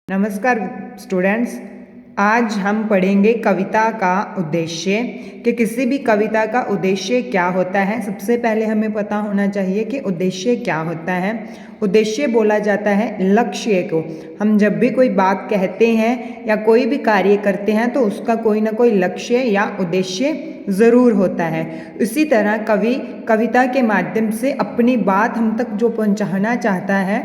नमस्कार स्टूडेंट्स, आज हम पढ़ेंगे कविता का उद्देश्य कि किसी भी कविता का उद्देश्य क्या होता है। सबसे पहले हमें पता होना चाहिए कि उद्देश्य क्या होता है। उद्देश्य बोला जाता है लक्ष्य को। हम जब भी कोई बात कहते हैं या कोई भी कार्य करते हैं तो उसका कोई ना कोई लक्ष्य या उद्देश्य ज़रूर होता है। इसी तरह कवि कविता के माध्यम से अपनी बात हम तक जो पहुंचाना चाहता है,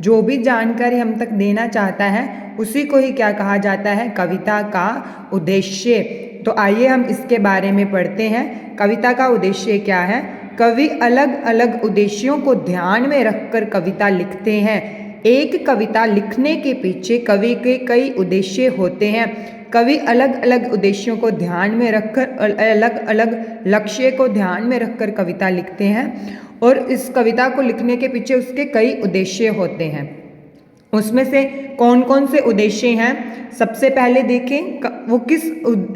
जो भी जानकारी हम तक देना चाहता है, उसी को ही क्या कहा जाता है, कविता का उद्देश्य। तो आइए हम इसके बारे में पढ़ते हैं। कविता का उद्देश्य क्या है। कवि अलग अलग उद्देश्यों को ध्यान में रखकर कविता लिखते हैं। एक कविता लिखने के पीछे कवि के कई उद्देश्य होते हैं। कवि अलग अलग उद्देश्यों को ध्यान में रखकर अलग अलग लक्ष्य को ध्यान में रखकर कविता लिखते हैं और इस कविता को लिखने के पीछे उसके कई उद्देश्य होते हैं। उसमें से कौन कौन से उद्देश्य हैं, सबसे पहले देखें वो किस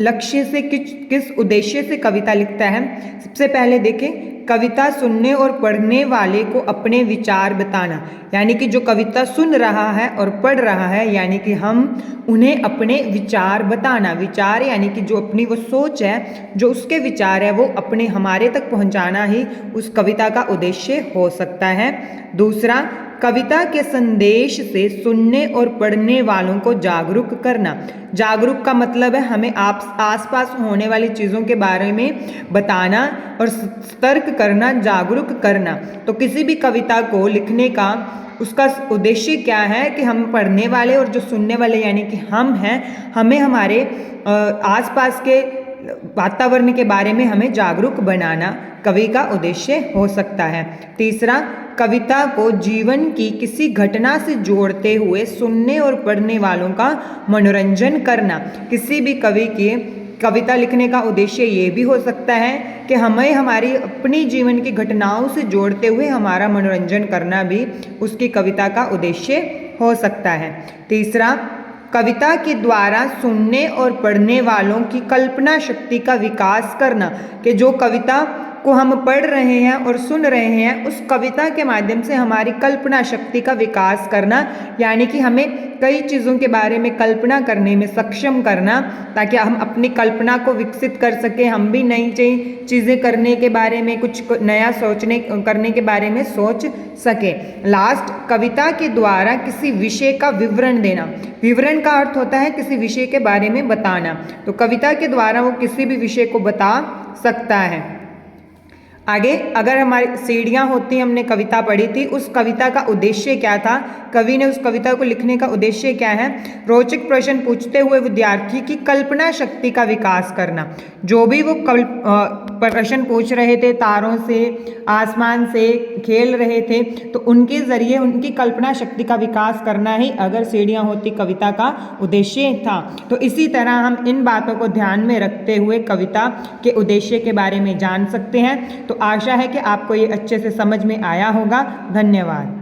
लक्ष्य से किस उद्देश्य से कविता लिखता है। सबसे पहले देखें, कविता सुनने और पढ़ने वाले को अपने विचार बताना, यानी कि जो कविता सुन रहा है और पढ़ रहा है, यानी कि हम उन्हें अपने विचार बताना। विचार यानी कि जो अपनी वो सोच है, जो उसके विचार है, वो अपने हमारे तक पहुंचाना ही उस कविता का उद्देश्य हो सकता है। दूसरा, कविता के संदेश से सुनने और पढ़ने वालों को जागरूक करना। जागरूक का मतलब है हमें आसपास होने वाली चीज़ों के बारे में बताना और सतर्क करना, जागरूक करना। तो किसी भी कविता को लिखने का उसका उद्देश्य क्या है कि हम पढ़ने वाले और जो सुनने वाले यानी कि हम हैं, हमें हमारे आसपास के वातावरण के बारे में हमें जागरूक बनाना कवि का उद्देश्य हो सकता है। तीसरा, कविता को जीवन की किसी घटना से जोड़ते हुए सुनने और पढ़ने वालों का मनोरंजन करना। किसी भी कवि की कविता लिखने का उद्देश्य ये भी हो सकता है कि हमें हमारी अपनी जीवन की घटनाओं से जोड़ते हुए हमारा मनोरंजन करना भी उसकी कविता का उद्देश्य हो सकता है। तीसरा, कविता के द्वारा सुनने और पढ़ने वालों की कल्पना शक्ति का विकास करना, कि जो कविता को हम पढ़ रहे हैं और सुन रहे हैं, उस कविता के माध्यम से हमारी कल्पना शक्ति का विकास करना, यानी कि हमें कई चीज़ों के बारे में कल्पना करने में सक्षम करना, ताकि हम अपनी कल्पना को विकसित कर सकें, हम भी नई चीज़ें करने के बारे में, कुछ नया करने के बारे में सोच सकें। लास्ट, कविता के द्वारा किसी विषय का विवरण देना। विवरण का अर्थ होता है किसी विषय के बारे में बताना। तो कविता के द्वारा वो किसी भी विषय को बता सकता है। आगे, अगर हमारी सीढ़ियाँ होती, हमने कविता पढ़ी थी, उस कविता का उद्देश्य क्या था, कवि ने उस कविता को लिखने का उद्देश्य क्या है। रोचक प्रश्न पूछते हुए विद्यार्थी की कल्पना शक्ति का विकास करना। जो भी वो प्रश्न पूछ रहे थे, तारों से, आसमान से खेल रहे थे, तो उनके ज़रिए उनकी कल्पना शक्ति का विकास करना ही अगर सीढ़ियाँ होती कविता का उद्देश्य था। तो इसी तरह हम इन बातों को ध्यान में रखते हुए कविता के उद्देश्य के बारे में जान सकते हैं। तो आशा है कि आपको ये अच्छे से समझ में आया होगा। धन्यवाद।